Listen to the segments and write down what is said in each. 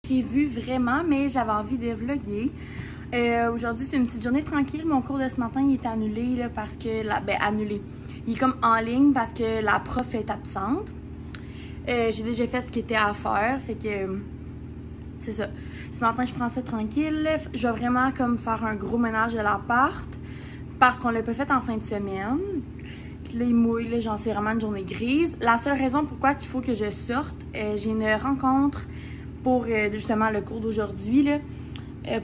j'ai vu vraiment, mais j'avais envie de vlogger. Aujourd'hui, c'est une petite journée tranquille. Mon cours de ce matin, il est annulé là, parce que... annulé. Il est comme en ligne parce que la prof est absente. J'ai déjà fait ce qui était à faire, fait que... c'est ça. Ce matin, je prends ça tranquille. Je vais vraiment comme faire un gros ménage de l'appart parce qu'on l'a pas fait en fin de semaine. Puis là, il mouille, là, genre, c'est vraiment une journée grise. La seule raison pourquoi il faut que je sorte, j'ai une rencontre pour justement le cours d'aujourd'hui, là,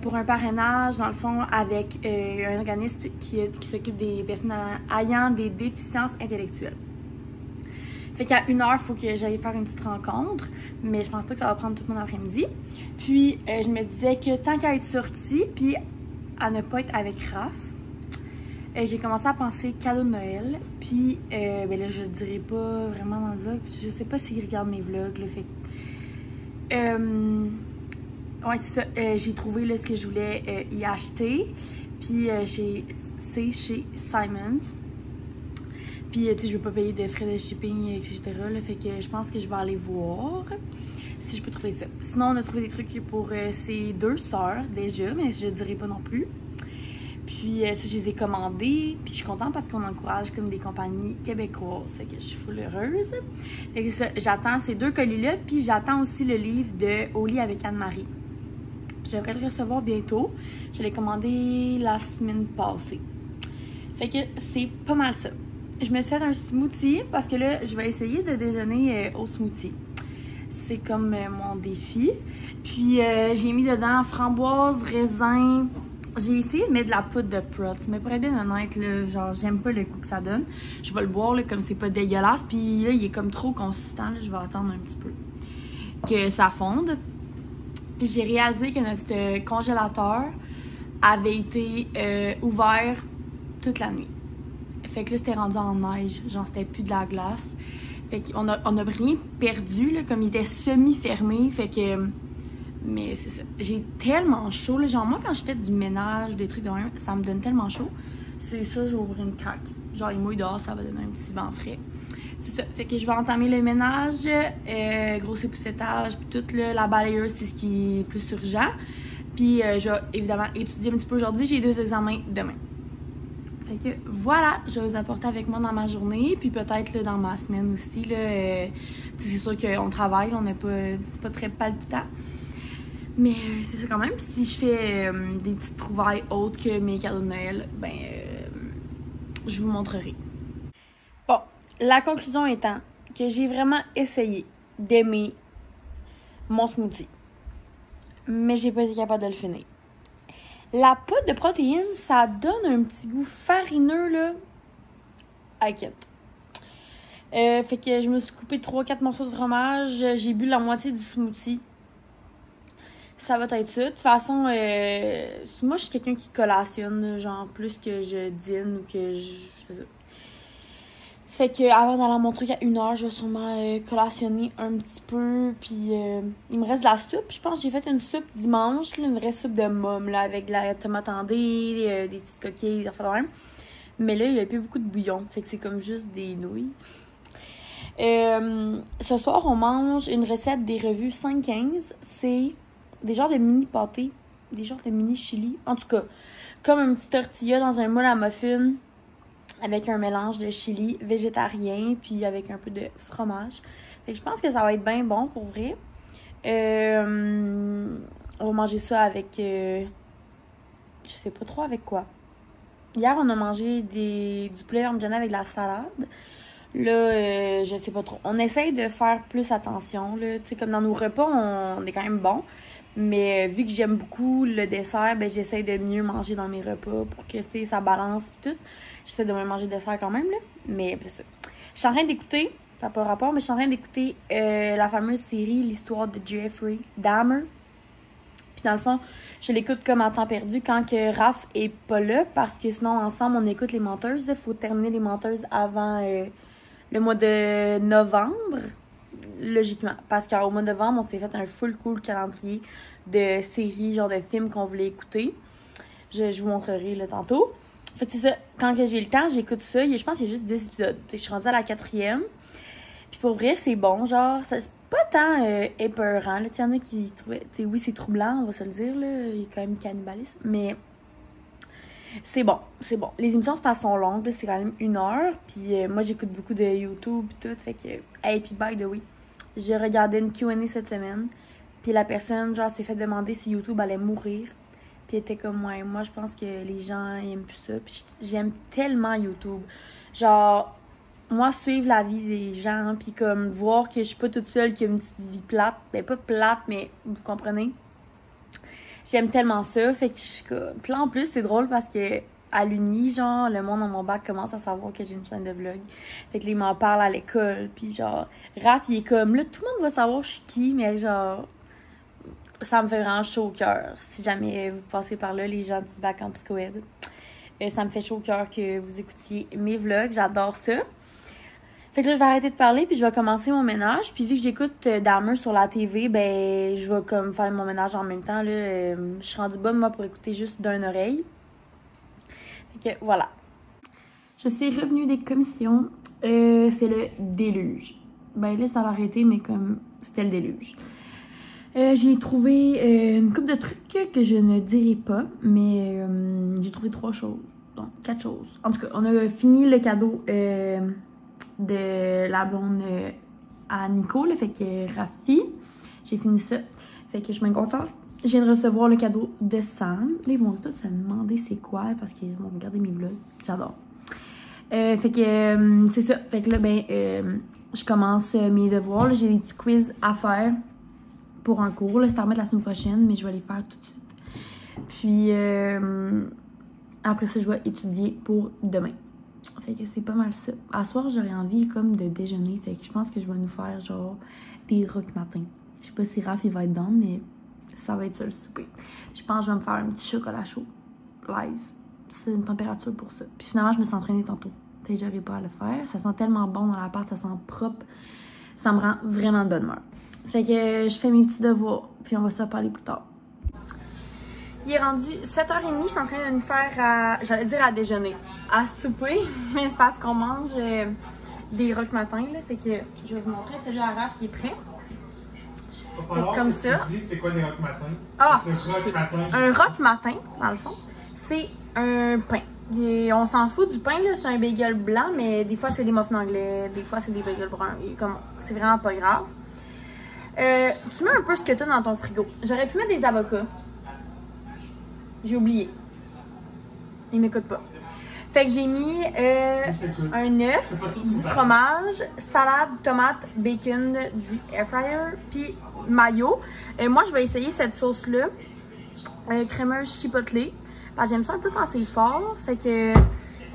pour un parrainage, dans le fond, avec un organisme qui s'occupe des personnes ayant des déficiences intellectuelles. Fait qu'à 1h, il faut que j'aille faire une petite rencontre, mais je pense pas que ça va prendre tout mon après-midi. Puis, je me disais que tant qu'à être sortie, puis à ne pas être avec Raph, j'ai commencé à penser cadeau de Noël. Puis, ben là, je le dirai pas vraiment dans le vlog, puis je sais pas s'il regarde mes vlogs, là, fait ouais, c'est ça. J'ai trouvé là, ce que je voulais y acheter. Puis, c'est chez Simons. Puis, tu sais, je veux pas payer de frais de shipping, etc. Là, fait que je pense que je vais aller voir si je peux trouver ça. Sinon, on a trouvé des trucs pour ses deux sœurs déjà, mais je dirai pas non plus. Puis, ça, je les ai commandés. Puis, je suis contente parce qu'on encourage comme des compagnies québécoises. Fait que je suis full heureuse. Fait que ça, j'attends ces deux colis-là. Puis, j'attends aussi le livre de Au lit avec Anne-Marie. Je devrais le recevoir bientôt. Je l'ai commandé la semaine passée. Fait que c'est pas mal ça. Je me suis fait un smoothie parce que là, je vais essayer de déjeuner au smoothie. C'est comme mon défi. Puis, j'ai mis dedans framboise, raisin. J'ai essayé de mettre de la poudre de Prots, mais pour être bien honnête, là, genre, j'aime pas le goût que ça donne. Je vais le boire, là, comme c'est pas dégueulasse. Puis là, il est comme trop consistant. Là, je vais attendre un petit peu que ça fonde. Puis j'ai réalisé que notre congélateur avait été ouvert toute la nuit. Fait que là, c'était rendu en neige. Genre, c'était plus de la glace. Fait qu'on a rien perdu, là, comme il était semi-fermé. Fait que... mais c'est ça. J'ai tellement chaud, là. Genre, moi, quand je fais du ménage, des trucs de même, ça me donne tellement chaud. C'est ça, je vais ouvrir une craque. Genre, il mouille dehors, ça va donner un petit vent frais. C'est ça. Fait que je vais entamer le ménage, gros époussetage, puis tout, là, la balayeuse, c'est ce qui est plus urgent. Puis, je vais évidemment étudier un petit peu aujourd'hui. J'ai 2 examens demain. Fait que voilà, je vais vous apporter avec moi dans ma journée, puis peut-être dans ma semaine aussi. C'est sûr qu'on travaille, on n'est pas, c'est pas très palpitant. Mais c'est ça quand même. Si je fais des petites trouvailles autres que mes cadeaux de Noël, ben je vous montrerai. Bon, la conclusion étant que j'ai vraiment essayé d'aimer mon smoothie. Mais j'ai pas été capable de le finir. La poudre de protéines, ça donne un petit goût farineux, là. Inquiète. Fait que je me suis coupé 3-4 morceaux de fromage. J'ai bu la moitié du smoothie. Ça va être ça. De toute façon, moi, je suis quelqu'un qui collationne, genre, plus que je dîne ou que je fais ça. Fait que avant d'aller à mon truc à 1h, je vais sûrement collationner un petit peu. Puis il me reste de la soupe. Je pense que j'ai fait une soupe dimanche, là, une vraie soupe de môme, là, avec de la tomate endée, des petites coquilles, des affaires de même. Mais là, il n'y a plus beaucoup de bouillon. Fait que c'est comme juste des nouilles. Ce soir, on mange une recette des revues 5-15. C'est des genres de mini pâtés, des genres de mini chili. En tout cas, comme un petit tortilla dans un moule à muffin. Avec un mélange de chili végétarien, puis avec un peu de fromage. Fait que je pense que ça va être bien bon pour vrai. On va manger ça avec... je sais pas trop avec quoi. Hier, on a mangé du poulet parmigiano avec de la salade. Là, je sais pas trop. On essaye de faire plus attention. Tu sais, comme dans nos repas, on est quand même bon. Mais vu que j'aime beaucoup le dessert, ben j'essaie de mieux manger dans mes repas pour que ça balance et tout. J'essaie de mieux manger le dessert quand même, là. Mais c'est ça. Je suis en train d'écouter, ça n'a pas rapport, mais je suis en train d'écouter la fameuse série L'histoire de Jeffrey Dahmer. Puis dans le fond, je l'écoute comme en temps perdu quand que Raph est pas là, parce que sinon, ensemble, on écoute Les Menteuses. Il faut terminer Les Menteuses avant le mois de novembre. Logiquement, parce qu'au mois de novembre, on s'est fait un full cool calendrier de séries, genre de films qu'on voulait écouter. Je vous montrerai là tantôt. Fait que c'est ça, quand j'ai le temps, j'écoute ça. Je pense qu'il y a juste 10 épisodes. Je suis rendue à la 4e. Puis pour vrai, c'est bon, genre, c'est pas tant épeurant, là. Tu sais, y en a qui trouvaient, tu sais, oui, c'est troublant, on va se le dire, là. Il y a quand même cannibalisme, mais c'est bon, c'est bon. Les émissions se passent sont longues, là, c'est quand même 1 heure. Puis moi, j'écoute beaucoup de YouTube et tout, fait que... Hey, puis by the way, j'ai regardé une Q&A cette semaine, puis la personne, genre, s'est fait demander si YouTube allait mourir. Puis elle était comme, ouais, moi, je pense que les gens aiment plus ça. Puis j'aime tellement YouTube. Genre... Moi, suivre la vie des gens, puis comme voir que je suis pas toute seule, qui a une petite vie plate. Ben, pas plate, mais vous comprenez. J'aime tellement ça. Fait que je suis comme... Puis là, en plus, c'est drôle parce que à l'uni, genre, le monde dans mon bac commence à savoir que j'ai une chaîne de vlog. Fait que là, ils m'en parlent à l'école. Puis genre, Raph, il est comme... Là, tout le monde va savoir je suis qui, mais genre... Ça me fait vraiment chaud au cœur. Si jamais vous passez par là, les gens du bac en psychoède. Ça me fait chaud au cœur que vous écoutiez mes vlogs. J'adore ça. Fait que là, je vais arrêter de parler, puis je vais commencer mon ménage. Puis vu que j'écoute Dahmer sur la TV, ben, je vais comme faire mon ménage en même temps, là. Je suis rendue bonne, moi, pour écouter juste d'une oreille. Fait que, voilà. Je suis revenue des commissions. C'est le déluge. Ben là, ça va arrêter, mais comme c'était le déluge. J'ai trouvé une couple de trucs que je ne dirai pas, mais j'ai trouvé 3 choses. Donc, 4 choses. En tout cas, on a fini le cadeau... de la blonde à Nico, là, fait que Rafi, j'ai fini ça, fait que je suis bien contente. Je viens de recevoir le cadeau de Sam. Là, ils vont tous se demander c'est quoi, parce qu'ils vont regarder mes vlogs, j'adore. Fait que c'est ça, fait que là, ben, je commence mes devoirs, j'ai des petits quiz à faire pour un cours, là, c'est à remettre la semaine prochaine, mais je vais les faire tout de suite. Puis, après ça, je vais étudier pour demain. Fait que c'est pas mal ça. À soir, j'aurais envie comme de déjeuner. Fait que je pense que je vais nous faire genre des rocs matin. Je sais pas si Raph il va être dedans, mais ça va être ça le souper. Je pense que je vais me faire un petit chocolat chaud. Live. C'est une température pour ça. Puis finalement, je me suis entraînée tantôt. Fait que j'arrive pas à le faire. Ça sent tellement bon dans l'appart, ça sent propre. Ça me rend vraiment de bonne humeur. Fait que je fais mes petits devoirs. Puis on va se parler plus tard. Il est rendu 7h30, je suis en train de me faire à, j'allais dire à déjeuner, à souper, mais c'est parce qu'on mange des rocs matin, là, fait que je vais vous montrer celui à Raph, il est prêt. Comme ça. Tu dis c'est quoi des rocs matins? Ah, rock matin, un roc matin, dans le fond, c'est un pain. On s'en fout du pain, là, c'est un bagel blanc, mais des fois c'est des muffins anglais, des fois c'est des bagels bruns, c'est vraiment pas grave. Tu mets un peu ce que tu as dans ton frigo. J'aurais pu mettre des avocats. J'ai oublié. Il m'écoute pas. Fait que j'ai mis un œuf, du fromage, salade, tomate, bacon, du air fryer, puis mayo. Moi, je vais essayer cette sauce-là, crémeuse chipotle. Parce que j'aime ça un peu quand c'est fort. Fait que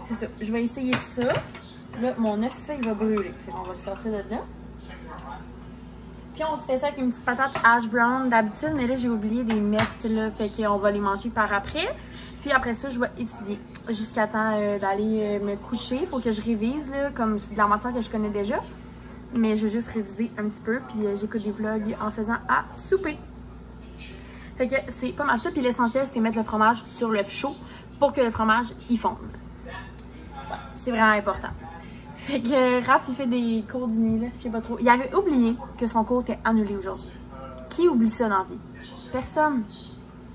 c'est ça. Je vais essayer ça. Là, mon œuf, il va brûler. Fait qu'on va le sortir de là. Puis on fait ça avec une petite patate hash brown d'habitude, mais là j'ai oublié de les mettre là, fait qu'on va les manger par après. Puis après ça, je vais étudier jusqu'à temps d'aller me coucher. Il faut que je révise là, comme c'est de la matière que je connais déjà. Mais je vais juste réviser un petit peu, puis j'écoute des vlogs en faisant à souper. Fait que c'est pas mal ça, puis l'essentiel c'est mettre le fromage sur l'œuf chaud pour que le fromage y fonde. Ouais, c'est vraiment important. Fait que Raph, il fait des cours d'uni, là, je sais pas trop. Il avait oublié que son cours était annulé aujourd'hui. Qui oublie ça dans la vie? Personne.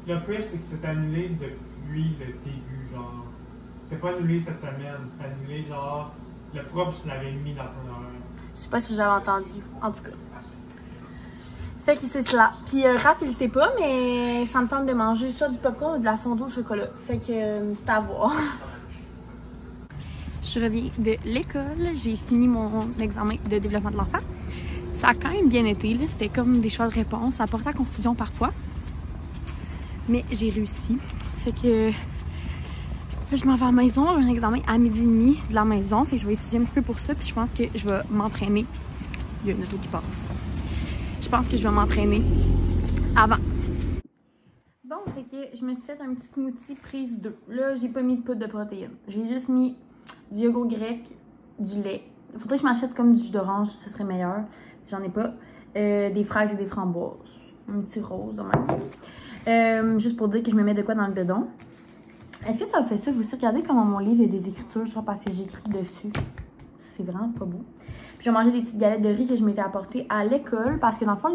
Le pire, c'est que c'est annulé depuis le début, genre. C'est pas annulé cette semaine, c'est annulé, genre, le prof l'avait mis dans son horaire. Je sais pas si vous avez entendu, en tout cas. Fait que c'est cela. Puis Raph, il sait pas, mais ça me tente de manger soit du popcorn ou de la fondue au chocolat. Fait que c'est à voir. Je reviens de l'école, j'ai fini mon examen de développement de l'enfant. Ça a quand même bien été, là. C'était comme des choix de réponse, ça portait à confusion parfois. Mais j'ai réussi. Fait que là, je m'en vais à la maison, un examen à 12h30 de la maison. Fait que je vais étudier un petit peu pour ça, puis je pense que je vais m'entraîner. Il y a une auto qui passe. Je pense que je vais m'entraîner avant. Bon, fait que je me suis fait un petit smoothie prise 2. Là, j'ai pas mis de poudre de protéines. J'ai juste mis du yogourt grec, du lait. Il faudrait que je m'achète comme du jus d'orange, ce serait meilleur. J'en ai pas. Des fraises et des framboises. Un petit rose, de même. Juste pour dire que je me mets de quoi dans le bedon. Est-ce que ça vous fait ça? Vous aussi, regardez comment mon livre a des écritures, genre parce que j'écris dessus. C'est vraiment pas beau. Puis je vais manger des petites galettes de riz que je m'étais apportées à l'école parce que dans le fond,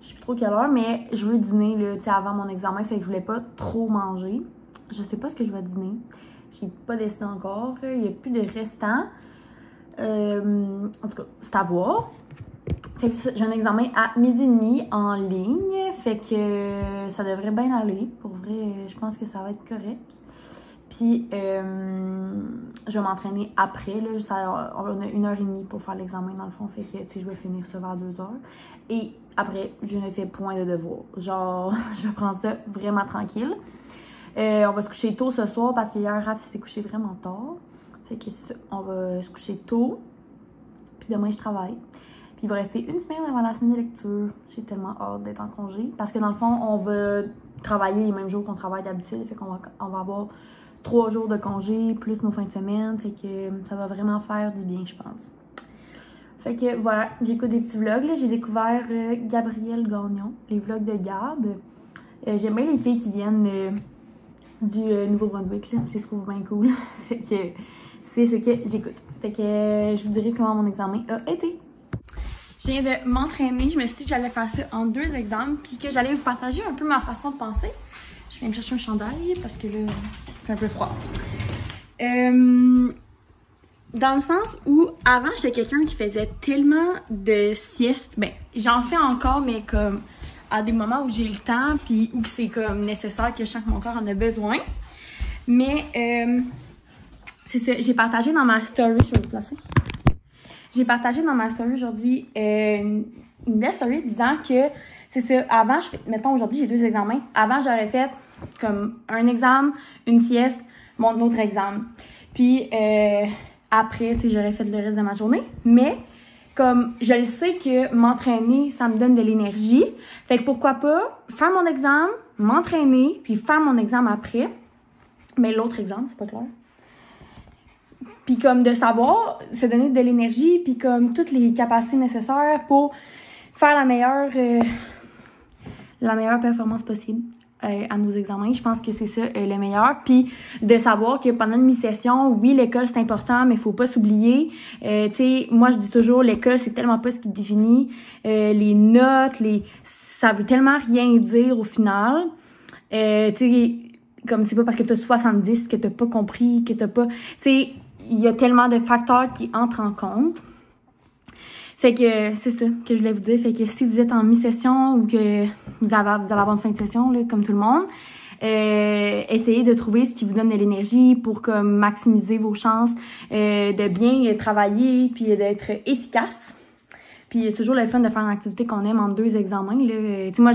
je sais plus trop quelle heure, mais je veux dîner là, avant mon examen, fait que je voulais pas trop manger. Je sais pas ce que je vais dîner. J'ai pas décidé encore. Il y a plus de restants. En tout cas, c'est à voir. Fait que j'ai un examen à 12h30 en ligne. Fait que ça devrait bien aller. Pour vrai, je pense que ça va être correct. Puis, je vais m'entraîner après. Là, on a 1h30 pour faire l'examen dans le fond. Fait que, tu sais, je vais finir ça vers 2h. Et après, je ne fais point de devoir. Genre, je vais prendre ça vraiment tranquille. On va se coucher tôt ce soir parce qu'hier, Raph s'est couché vraiment tard. Fait que c'est ça. On va se coucher tôt. Puis demain, je travaille. Puis il va rester une semaine avant la semaine de lecture. J'ai tellement hâte d'être en congé. Parce que dans le fond, on va travailler les mêmes jours qu'on travaille d'habitude. Fait qu'on va avoir 3 jours de congé, plus nos fins de semaine. Fait que ça va vraiment faire du bien, je pense. Fait que voilà, j'écoute des petits vlogs. J'ai découvert Gabrielle Gagnon, les vlogs de Gab. J'aime bien les filles qui viennent du Nouveau-Brunswick. Je les trouve bien cool. Fait que c'est ce que j'écoute. Fait que je vous dirai comment mon examen a été. Je viens de m'entraîner. Je me suis dit que j'allais faire ça en 2 examens. Puis que j'allais vous partager un peu ma façon de penser. Je viens me chercher un chandail parce que là, il fait un peu froid. Dans le sens où, avant, j'étais quelqu'un qui faisait tellement de siestes. Ben, j'en fais encore, mais comme à des moments où j'ai le temps, puis où c'est comme nécessaire que je sens que mon corps en a besoin. Mais, c'est ça, j'ai partagé dans ma story, je vais vous placer. J'ai partagé dans ma story aujourd'hui une belle story disant que, c'est ça, avant, mettons aujourd'hui, j'ai 2 examens. Avant, j'aurais fait comme un examen, une sieste, mon autre examen. Puis, après, tu sais, j'aurais fait le reste de ma journée. Mais, comme je le sais que m'entraîner, ça me donne de l'énergie. Fait que pourquoi pas faire mon examen, m'entraîner, puis faire mon examen après. Mais l'autre examen, c'est pas clair. Puis comme de savoir, se donner de l'énergie, puis comme toutes les capacités nécessaires pour faire la meilleure performance possible. À nos examens. Je pense que c'est ça le meilleur. Puis de savoir que pendant une mi-session, oui, l'école c'est important, mais il faut pas s'oublier. Tu sais, moi je dis toujours, l'école c'est tellement pas ce qui définit. Les notes, ça veut tellement rien dire au final. Tu sais, comme c'est pas parce que t'as 70 que t'as pas compris, que t'as pas... Tu sais, il y a tellement de facteurs qui entrent en compte. Fait que c'est ça que je voulais vous dire. Fait que si vous êtes en mi-session ou que vous allez avoir une fin de session, là, comme tout le monde, essayez de trouver ce qui vous donne de l'énergie pour comme maximiser vos chances de bien travailler puis d'être efficace. Puis c'est toujours le fun de faire une activité qu'on aime en 2 examens. Tu sais, moi,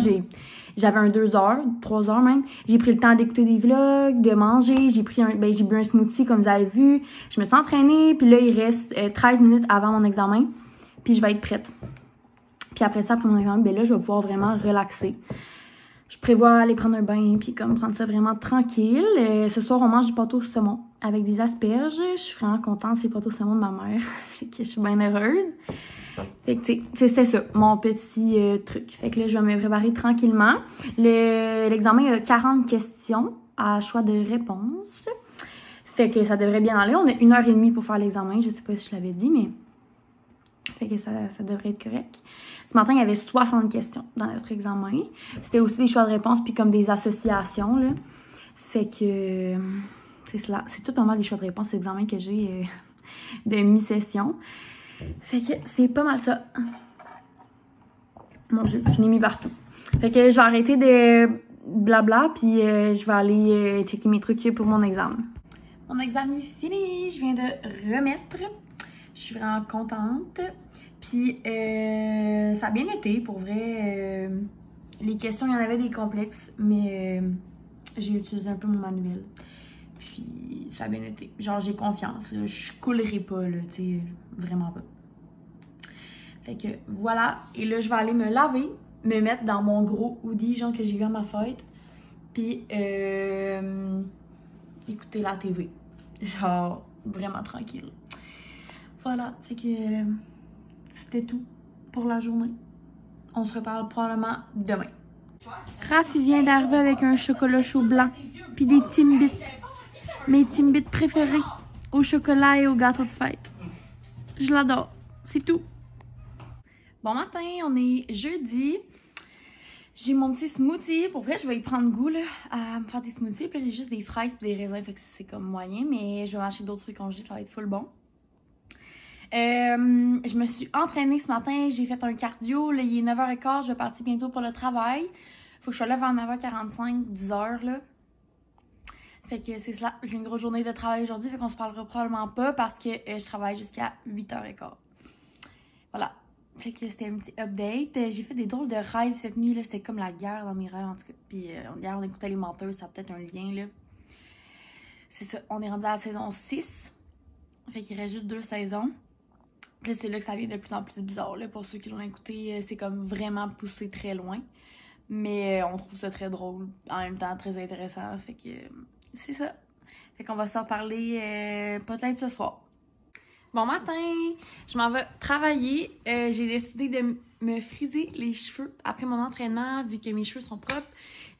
j'avais un 2 heures, 3 heures même. J'ai pris le temps d'écouter des vlogs, de manger. J'ai bu un smoothie comme vous avez vu. Je me suis entraînée. Puis là, il reste 13 minutes avant mon examen. Puis je vais être prête. Puis après ça, après mon examen, ben là, je vais pouvoir vraiment relaxer. Je prévois aller prendre un bain, puis comme prendre ça vraiment tranquille. Ce soir, on mange du pâteau au saumon avec des asperges. Je suis vraiment contente, c'est le pâteau au saumon de ma mère. Fait que je suis bien heureuse. Fait que c'est ça, mon petit truc. Fait que là, je vais me préparer tranquillement. L'examen a 40 questions à choix de réponse. Fait que ça devrait bien aller. On a 1h30 pour faire l'examen. Je sais pas si je l'avais dit, mais... Fait que ça devrait être correct. Ce matin, il y avait 60 questions dans notre examen. C'était aussi des choix de réponse puis comme des associations, là. Fait que c'est cela. C'est tout normal des choix de réponse, cet examen que j'ai de mi-session. Fait que c'est pas mal ça. Mon Dieu, je l'ai mis partout. Fait que je vais arrêter de blabla puis je vais aller checker mes trucs pour mon examen. Mon examen est fini. Je viens de remettre. Je suis vraiment contente. Puis, ça a bien été, pour vrai. Les questions, il y en avait des complexes, mais j'ai utilisé un peu mon manuel. Puis, ça a bien été. Genre, j'ai confiance, là. Je coulerai pas, là, tu sais, vraiment pas. Fait que, voilà. Et là, je vais aller me laver, me mettre dans mon gros hoodie, genre, que j'ai eu à ma fête. Puis, écouter la TV. Genre, vraiment tranquille. Voilà, fait que c'était tout pour la journée. On se reparle probablement demain. Raph, il vient d'arriver avec un chocolat chaud blanc puis des Timbits. Mes Timbits préférés, au chocolat et au gâteau de fête. Je l'adore. C'est tout. Bon matin, on est jeudi. J'ai mon petit smoothie. Pour vrai, je vais y prendre goût là, à me faire des smoothies. Puis là, j'ai juste des fraises et des raisins, fait que c'est comme moyen. Mais je vais acheter d'autres fruits congelés, ça va être full bon. Je me suis entraînée ce matin. J'ai fait un cardio. Là, il est 9h15. Je vais partir bientôt pour le travail. Faut que je sois là vers 9h45, 10h là. Fait que c'est cela. J'ai une grosse journée de travail aujourd'hui. Fait qu'on se parlera probablement pas parce que je travaille jusqu'à 8h15. Voilà. Fait que c'était un petit update. J'ai fait des drôles de rêves cette nuit. C'était comme la guerre dans mes rêves en tout cas. Puis hier on écoutait les menteuses. Ça a peut-être un lien là. C'est ça. On est rendu à la saison 6. Fait qu'il reste juste 2 saisons. Puis là c'est là que ça devient de plus en plus bizarre là. Pour ceux qui l'ont écouté, c'est comme vraiment poussé très loin. Mais on trouve ça très drôle. En même temps très intéressant. Fait que c'est ça. Fait qu'on va s'en parler peut-être ce soir. Bon matin! Je m'en vais travailler. J'ai décidé de me friser les cheveux après mon entraînement, vu que mes cheveux sont propres.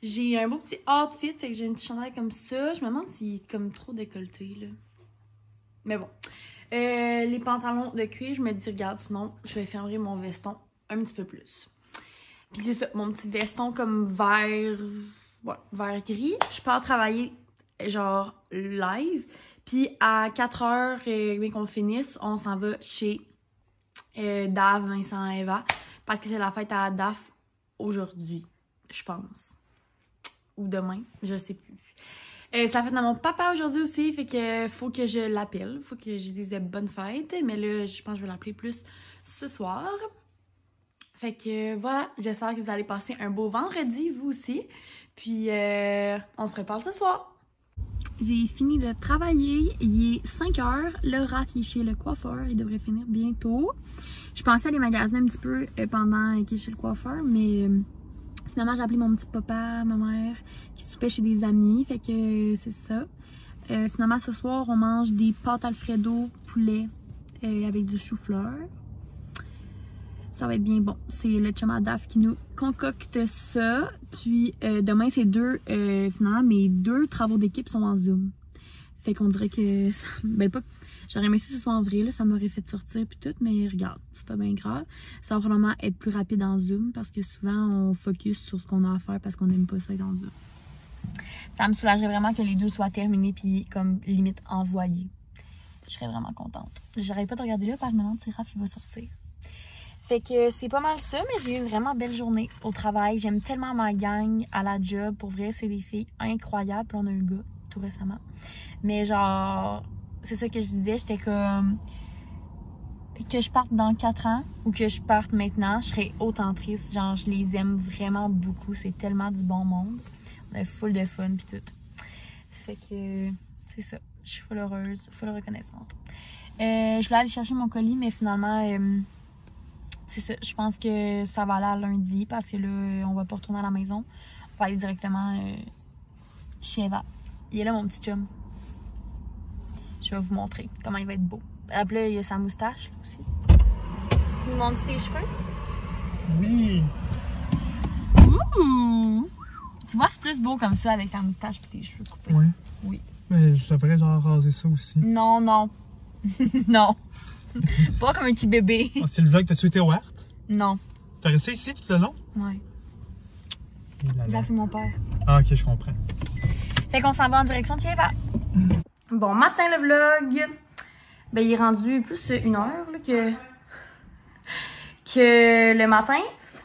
J'ai un beau petit outfit, fait que j'ai une petite chandail comme ça. Je me demande s'il est comme trop décolleté, là. Mais bon. Les pantalons de cuir, je me dis, regarde, sinon, je vais fermer mon veston un petit peu plus. Puis c'est ça, mon petit veston comme vert... Ouais, vert gris. Je pars travailler, genre, live. Puis à 4h, bien qu'on finisse, on s'en va chez Dave, Vincent et Eva. Parce que c'est la fête à Daf aujourd'hui, je pense. Ou demain, je sais plus. C'est la fête à mon papa aujourd'hui aussi, fait que faut que je l'appelle. Faut que je dise bonne fête. Mais là, je pense que je vais l'appeler plus ce soir. Fait que voilà, j'espère que vous allez passer un beau vendredi, vous aussi. Puis on se reparle ce soir. J'ai fini de travailler, il est 5h, le Raph est chez le coiffeur, il devrait finir bientôt. Je pensais aller magasiner un petit peu pendant qu'il est chez le coiffeur, mais finalement j'ai appelé mon petit papa, ma mère, qui soupait chez des amis, fait que c'est ça. Finalement ce soir on mange des pâtes Alfredo poulet avec du chou-fleur. Ça va être bien bon. C'est le chum à Daf qui nous concocte ça. Puis demain, c'est finalement, mes 2 travaux d'équipe sont en Zoom. Fait qu'on dirait que... Ça, ben pas... J'aurais aimé que ce soit en vrai, là, ça m'aurait fait sortir puis tout. Mais regarde, c'est pas bien grave. Ça va probablement être plus rapide en Zoom parce que souvent, on focus sur ce qu'on a à faire parce qu'on n'aime pas ça être en Zoom. Ça me soulagerait vraiment que les 2 soient terminés puis comme limite envoyés. Je serais vraiment contente. J'arrête pas de regarder là parce que je me demande si Raph il va sortir. Fait que c'est pas mal ça, mais j'ai eu une vraiment belle journée au travail. J'aime tellement ma gang à la job. Pour vrai, c'est des filles incroyables. Puis on a un gars tout récemment. Mais genre, c'est ça que je disais. J'étais comme... Que je parte dans 4 ans ou que je parte maintenant, je serais autant triste. Genre, je les aime vraiment beaucoup. C'est tellement du bon monde. On a full de fun puis tout. Fait que c'est ça. Je suis full heureuse, full reconnaissante. Je voulais aller chercher mon colis, mais finalement... c'est ça, je pense que ça va aller à lundi parce que là, on va pas retourner à la maison. On va aller directement chez Eva. Il est là, mon petit chum. Je vais vous montrer comment il va être beau. Après, là, il y a sa moustache là, aussi. Tu me montres tes cheveux? Oui! Ouh! Tu vois, c'est plus beau comme ça avec ta moustache et tes cheveux coupés. Oui. Oui. Mais je devrais genre raser ça aussi. Non, non. Non. Pas comme un petit bébé. Oh, c'est le vlog, t'as-tu été ouverte? Non. T'as resté ici tout le long? Ouais. J'ai appelé mon père. Ah, ok, je comprends. Fait qu'on s'en va en direction de chez Eva. Bon matin le vlog. Ben il est rendu plus 1 heure là, que le matin.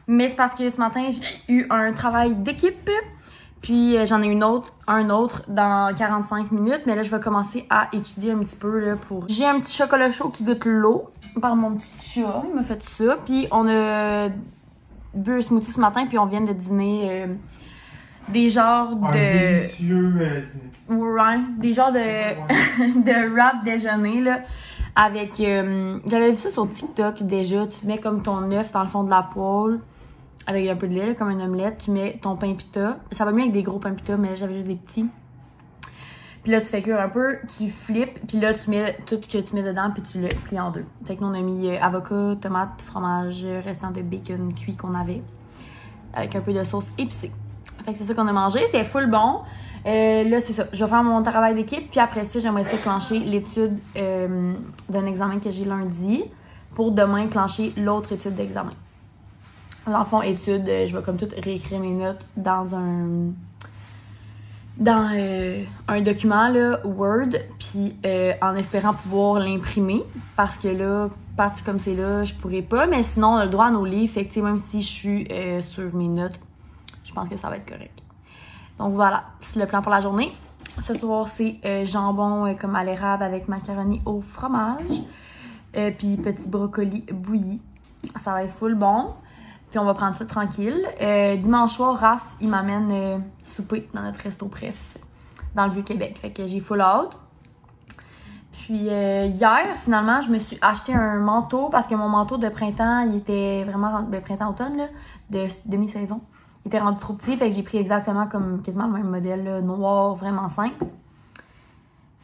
Mais c'est parce que ce matin j'ai eu un travail d'équipe. Puis j'en ai un autre dans 45 minutes. Mais là je vais commencer à étudier un petit peu là pour... J'ai un petit chocolat chaud qui goûte l'eau par mon petit chat. Il m'a fait ça. Puis on a bu un smoothie ce matin. Puis on vient de dîner des genres de... Un délicieux dîner. Ouais, des genres de, de wrap déjeuner là. Avec... j'avais vu ça sur TikTok déjà. Tu mets comme ton œuf dans le fond de la poêle. Avec un peu de lait, là, comme une omelette. Tu mets ton pain pita. Ça va mieux avec des gros pains pita, mais là, j'avais juste des petits. Puis là, tu fais cuire un peu, tu flippes, puis là, tu mets tout ce que tu mets dedans, puis tu le plies en 2. Fait que nous, on a mis avocat, tomate, fromage, restant de bacon cuit qu'on avait. Avec un peu de sauce épicée. Fait Fait que c'est ça qu'on a mangé. C'était full bon. Là, c'est ça. Je vais faire mon travail d'équipe. Puis après ça, j'aimerais ça clencher l'étude d'un examen que j'ai lundi pour demain clencher l'autre étude d'examen. Dans le fond, étude, je vais comme tout réécrire mes notes dans un document là, Word, puis en espérant pouvoir l'imprimer, parce que là, parti comme c'est là, je pourrais pas, mais sinon, on a le droit à nos livres, fait que même si je suis sur mes notes, je pense que ça va être correct. Donc voilà, c'est le plan pour la journée. Ce soir, c'est jambon comme à l'érable avec macaroni au fromage, puis petit brocoli bouilli. Ça va être full bon. Puis on va prendre ça tranquille. Dimanche soir, Raph, il m'amène souper dans notre resto préf dans le Vieux-Québec. Fait que j'ai full out. Puis hier, finalement, je me suis acheté un manteau parce que mon manteau de printemps, il était vraiment... Ben, printemps-automne, là, de demi-saison. Il était rendu trop petit, fait que j'ai pris exactement comme quasiment le même modèle, là, noir, vraiment simple.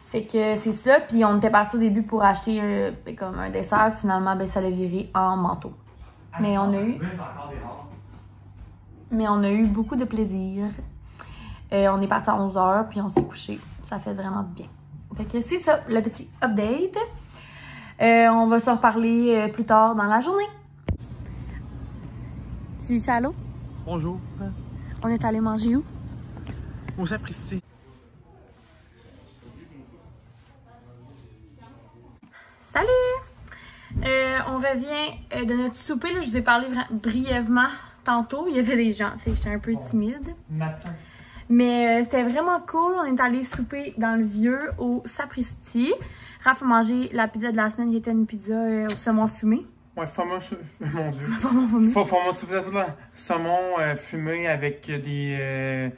Fait que c'est ça. Puis on était parti au début pour acheter comme un dessert. Finalement, ben, ça l'a viré en manteau. Mais on a eu beaucoup de plaisir. On est parti à 11h, puis on s'est couché. Ça fait vraiment du bien. Fait que c'est ça, le petit update. On va se reparler plus tard dans la journée. Tu dis allô? Bonjour. On est allé manger où? Au Sapristi. Salut! On revient de notre souper. Là, je vous ai parlé brièvement tantôt. Il y avait des gens. J'étais un peu timide. Matin. Mais c'était vraiment cool. On est allé souper dans le vieux au Sapristi. Raph a mangé la pizza de la semaine qui était une pizza au saumon fumé. Ouais, mon Dieu. Saumon fumé avec des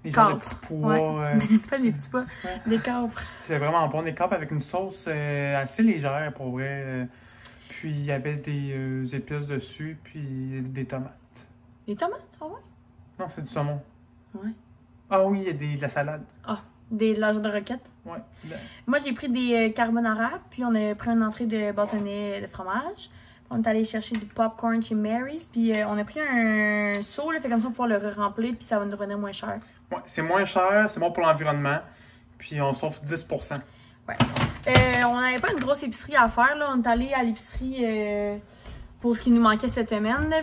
genres de petits pois. Ouais. Pas des petits pois, des capres. C'est vraiment bon. Des capres avec une sauce assez légère pour vrai. Puis il y avait des épices dessus, puis des tomates. Des tomates, ah ouais? Non, c'est du saumon. Ouais. Ah oui, il y a de la salade. Ah, de la genre de roquette? Ouais. Moi, j'ai pris des carbonara, puis on a pris une entrée de bâtonnet de fromage. On est allé chercher du popcorn chez Mary's, puis on a pris un seau, là, fait comme ça pour pouvoir le remplir, puis ça va nous revenir moins cher. Ouais, c'est moins cher, c'est bon pour l'environnement, puis on sauve 10%. Ouais. On n'avait pas une grosse épicerie à faire, là. On est allé à l'épicerie pour ce qui nous manquait cette semaine. Là.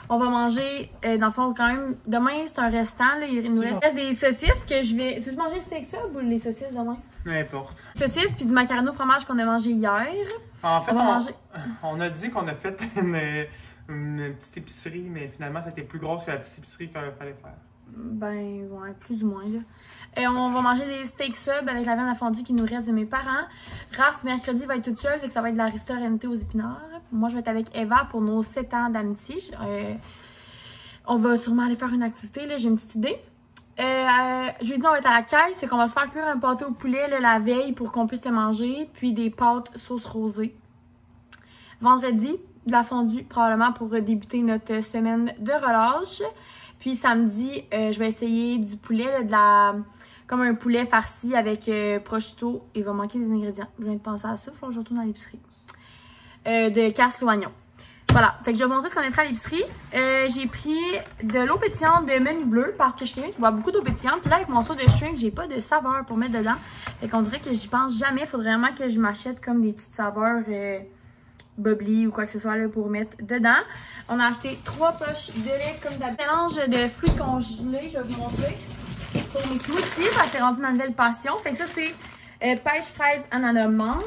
On va manger, dans le fond, quand même, demain, c'est un restant, là. Il nous reste des saucisses que je vais... Tu veux manger steak sub ou les saucisses demain? N'importe. Saucisses, puis du macaroni au fromage qu'on a mangé hier. En fait, on a dit qu'on a fait une petite épicerie, mais finalement, c'était plus grosse que la petite épicerie qu'il fallait faire. Ben, ouais, plus ou moins, là. On va manger des steaks sub avec la viande à fondue qui nous reste de mes parents. Raph, mercredi, va être toute seule, fait que ça va être de la restaurante aux épinards. Moi, je vais être avec Eva pour nos 7 ans d'amitié. On va sûrement aller faire une activité, là, j'ai une petite idée. Jeudi, on va être à la caisse, c'est qu'on va se faire cuire un pâté au poulet là, la veille pour qu'on puisse le manger, puis des pâtes sauce rosée. Vendredi, de la fondue probablement pour débuter notre semaine de relâche. Puis samedi, je vais essayer du poulet, là, comme un poulet farci avec prosciutto. Il va manquer des ingrédients. Je viens de penser à ça, il faut que je retourne à l'épicerie. De casse l'oignon. Voilà, fait que je vais vous montrer ce qu'on a pris à l'épicerie. J'ai pris de l'eau pétillante de menu bleu parce que je suis quelqu'un qui boit beaucoup d'eau pétillante. Puis là, avec mon seau de shrimp, j'ai pas de saveur pour mettre dedans. Fait qu'on dirait que j'y pense jamais. Faudrait vraiment que je m'achète comme des petites saveurs bubbly ou quoi que ce soit là pour mettre dedans. On a acheté 3 poches de lait comme d'habitude. Mélange de fruits congelés, je vais vous montrer. Pour mes smoothies, parce que c'est rendu ma nouvelle passion. Fait que ça, c'est pêche, fraise, ananas, mangue.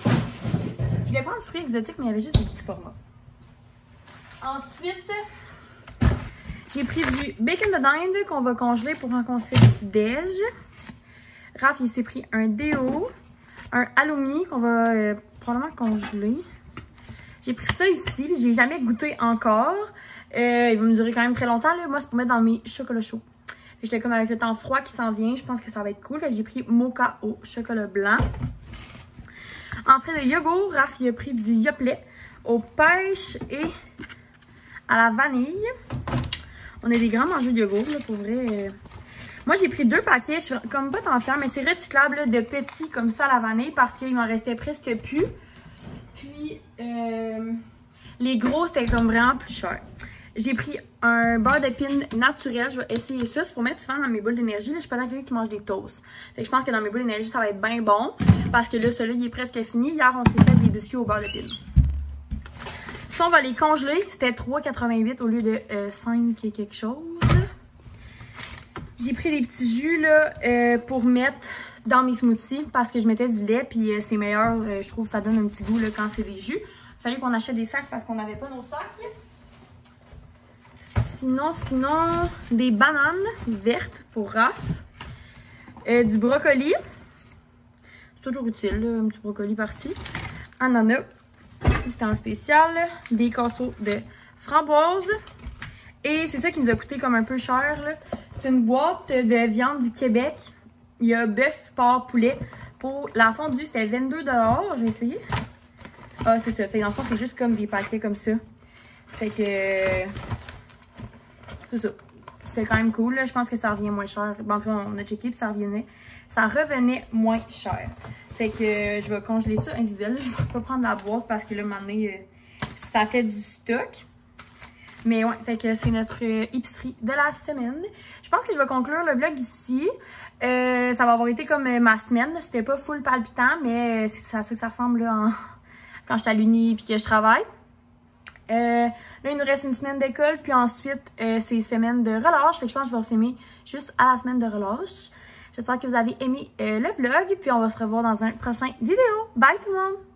Je voulais prendre des fruits exotiques, mais il y avait juste des petits formats. Ensuite, j'ai pris du bacon de dinde qu'on va congeler pour quand on se fait du petit déj. Raph, il s'est pris un déo, un halloumi qu'on va probablement congeler. J'ai pris ça ici, j'ai jamais goûté encore. Il va me durer quand même très longtemps. Là. Moi, c'est pour mettre dans mes chocolats chauds. J'étais comme avec le temps froid qui s'en vient, je pense que ça va être cool. Fait que j'ai pris mocha au chocolat blanc. Entrée de yogourt, Raph, il a pris du Yoplait aux pêches et à la vanille. On a des grands mangeurs de yogourt, là, pour vrai. Moi, j'ai pris 2 paquets. Je suis comme pas tant fière, mais c'est recyclable, là, de petits comme ça à la vanille parce qu'il m'en restait presque plus. Puis, les gros, c'était comme vraiment plus cher. J'ai pris un beurre d'épines naturel. Je vais essayer ça. C'est pour mettre souvent dans mes boules d'énergie. Je suis pas dans quelqu'un qui mange des toasts. Fait que je pense que dans mes boules d'énergie, ça va être bien bon. Parce que là, celui-là, il est presque fini. Hier, on s'est fait des biscuits au beurre d'épines. Ça, on va les congeler. C'était 3,88 au lieu de 5 et quelque chose. J'ai pris des petits jus là, pour mettre dans mes smoothies parce que je mettais du lait. Puis c'est meilleur. Je trouve que ça donne un petit goût là, quand c'est des jus. Il fallait qu'on achète des sacs parce qu'on n'avait pas nos sacs. Sinon, des bananes vertes pour Raph. Du brocoli. C'est toujours utile, là, un petit brocoli par-ci. Ananas. C'était en spécial. Des casseaux de framboise. Et c'est ça qui nous a coûté comme un peu cher. C'est une boîte de viande du Québec. Il y a bœuf, porc, poulet. Pour la fondue, c'était 22 $. Je vais essayer. Ah, c'est ça. Fait dans le fond, c'est juste comme des paquets comme ça. Fait que... c'est ça. C'était quand même cool. Là. Je pense que ça revient moins cher. En tout cas, on a checké puis ça revenait moins cher. Fait que je vais congeler ça individuel. Je vais pas prendre la boîte parce que là, maintenant, ça fait du stock. Mais ouais, fait que c'est notre épicerie de la semaine. Je pense que je vais conclure le vlog ici. Ça va avoir été comme ma semaine. C'était pas full palpitant, mais c'est à ça que ça ressemble là, quand je suis à l'uni puis que je travaille. Là, il nous reste une semaine d'école, puis ensuite, c'est semaine de relâche. Fait que je pense que je vais filmer juste à la semaine de relâche. J'espère que vous avez aimé le vlog, puis on va se revoir dans un prochain vidéo. Bye tout le monde!